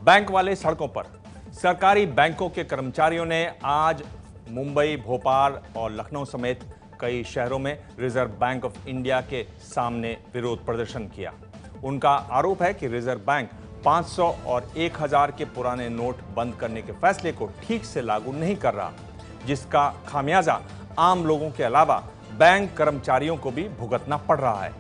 Bank वाले सड़कों पर। सरकारी बैंकों के कर्मचारियों ने आज मुंबई, भोपाल और लखनऊ समेत कई शहरों में रिजर्व बैंक ऑफ इंडिया के सामने विरोध प्रदर्शन किया। उनका आरोप है कि रिजर्व बैंक 500 और 1000 के पुराने नोट बंद करने के फैसले को ठीक से लागू नहीं कर रहा, जिसका खामियाजा आम लोगों के अलावा बैंक कर्मचारियों को भी भुगतना पड़ रहा है।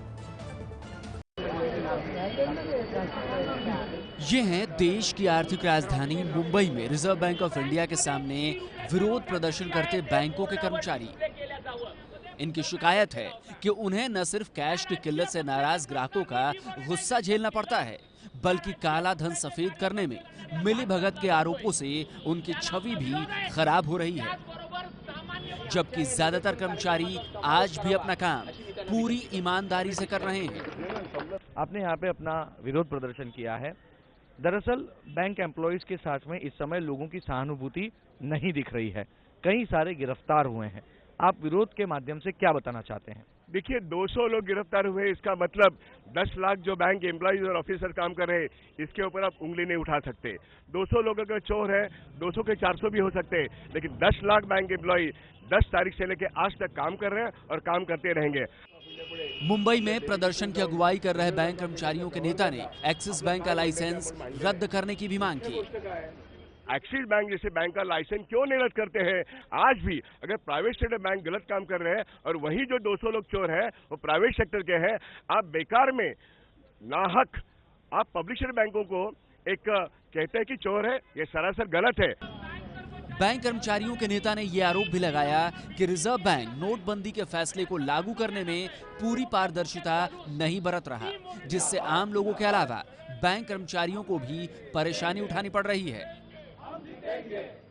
ये हैं देश की आर्थिक राजधानी मुंबई में रिजर्व बैंक ऑफ इंडिया के सामने विरोध प्रदर्शन करते बैंकों के कर्मचारी। इनकी शिकायत है कि उन्हें न सिर्फ कैश की किल्लत से नाराज ग्राहकों का गुस्सा झेलना पड़ता है, बल्कि काला धन सफेद करने में मिलीभगत के आरोपों से उनकी छवि भी खराब हो रही है। जबकि ज्यादातर कर्मचारी आज भी अपना काम पूरी ईमानदारी से कर रहे हैं। आपने यहाँ पे अपना विरोध प्रदर्शन किया है। दरअसल बैंक एम्प्लॉइज के साथ में इस समय लोगों की सहानुभूति नहीं दिख रही है। कई सारे गिरफ्तार हुए हैं। आप विरोध के माध्यम से क्या बताना चाहते हैं? देखिए, 200 लोग गिरफ्तार हुए, इसका मतलब 10 लाख जो बैंक एम्प्लॉइज और ऑफिसर काम कर रहे हैं, इसके ऊपर आप उंगली नहीं उठा सकते। 200 लोग अगर चोर है, 200 के 400 भी हो सकते हैं, लेकिन 10 लाख बैंक एम्प्लॉय 10 तारीख से लेकर आज तक काम कर रहे हैं और काम करते रहेंगे। मुंबई में प्रदर्शन की अगुवाई कर रहे बैंक कर्मचारियों के नेता ने एक्सिस बैंक का लाइसेंस रद्द करने की भी मांग की। एक्सिस बैंक जैसे बैंक का लाइसेंस क्यों नहीं रद्द करते हैं? आज भी अगर प्राइवेट सेक्टर बैंक गलत काम कर रहे हैं और वही जो 200 लोग चोर हैं वो प्राइवेट सेक्टर के हैं, आप बेकार में नाहक आप पब्लिशर बैंकों को एक कहते हैं कि चोर है, ये सरासर गलत है। बैंक कर्मचारियों के नेता ने यह आरोप भी लगाया कि रिजर्व बैंक नोटबंदी के फैसले को लागू करने में पूरी पारदर्शिता नहीं बरत रहा, जिससे आम लोगों के अलावा बैंक कर्मचारियों को भी परेशानी उठानी पड़ रही है।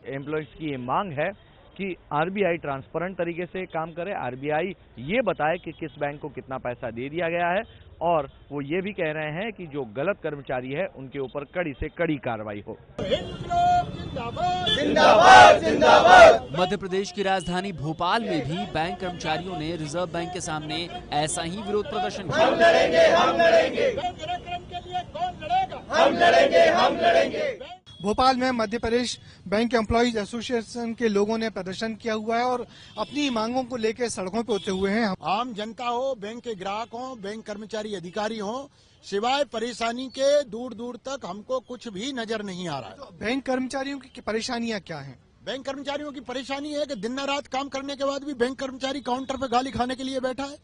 एम्प्लॉइज की ये मांग है कि आरबीआई ट्रांसपेरेंट तरीके से काम करे, आरबीआई ये बताए कि किस बैंक को कितना पैसा दे दिया गया है, और वो ये भी कह रहे हैं कि जो गलत कर्मचारी है उनके ऊपर कड़ी से कड़ी कार्रवाई हो। मध्य प्रदेश की राजधानी भोपाल में भी बैंक कर्मचारियों ने रिजर्व बैंक के सामने ऐसा ही विरोध प्रदर्शन किया। हम लड़ेंगे। भोपाल में Madhya Pradesh bank employees association के लोगों ने प्रदर्शन किया हुआ है और अपनी मांगों को लेकर सड़कों पर उतरे हुए हैं। आम जनता हो, बैंक के ग्राहक हो, बैंक कर्मचारी अधिकारी हो, सिवाय परेशानी के दूर दूर तक हमको कुछ भी नजर नहीं आ रहा है। तो बैंक कर्मचारियों की परेशानियां क्या हैं? बैंक कर्मचारियों की परेशानी है कि दिन रात काम करने के बाद भी बैंक कर्मचारी काउंटर पर गाली खाने के लिए बैठा है।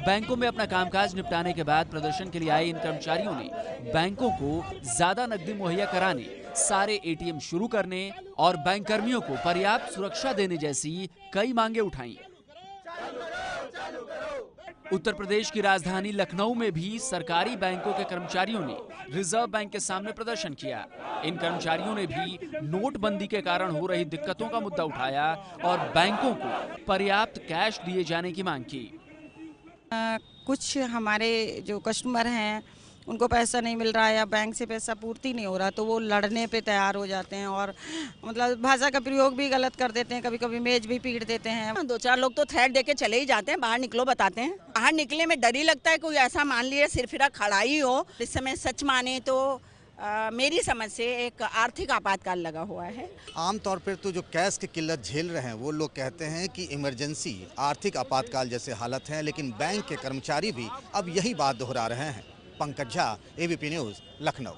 बैंकों में अपना कामकाज निपटाने के बाद प्रदर्शन के लिए आए इन कर्मचारियों ने बैंकों को ज्यादा नकदी मुहैया कराने, सारे एटीएम शुरू करने और बैंक कर्मियों को पर्याप्त सुरक्षा देने जैसी कई मांगे उठाई। उत्तर प्रदेश की राजधानी लखनऊ में भी सरकारी बैंकों के कर्मचारियों ने रिजर्व बैंक के सामने प्रदर्शन किया। इन कर्मचारियों ने भी नोटबंदी के कारण हो रही दिक्कतों का मुद्दा उठाया और बैंकों को पर्याप्त कैश दिए जाने की मांग की। कुछ हमारे जो कस्टमर हैं उनको पैसा नहीं मिल रहा है या बैंक से पैसा पूर्ति नहीं हो रहा, तो वो लड़ने पे तैयार हो जाते हैं और मतलब भाषा का प्रयोग भी गलत कर देते हैं, कभी कभी मेज भी पीट देते हैं। 2-4 लोग तो थ्रेट देके चले ही जाते हैं, बाहर निकलो बताते हैं। बाहर निकले में डर ही लगता है, कोई ऐसा मान लिए सिरफिरा खड़ा ही हो। इस समय सच माने तो मेरी समझ से एक आर्थिक आपातकाल लगा हुआ है। आमतौर पर तो जो कैश की किल्लत झेल रहे हैं वो लोग कहते हैं कि इमरजेंसी, आर्थिक आपातकाल जैसे हालत है, लेकिन बैंक के कर्मचारी भी अब यही बात दोहरा रहे हैं। Pankaj Jha, ABP news, Lucknow.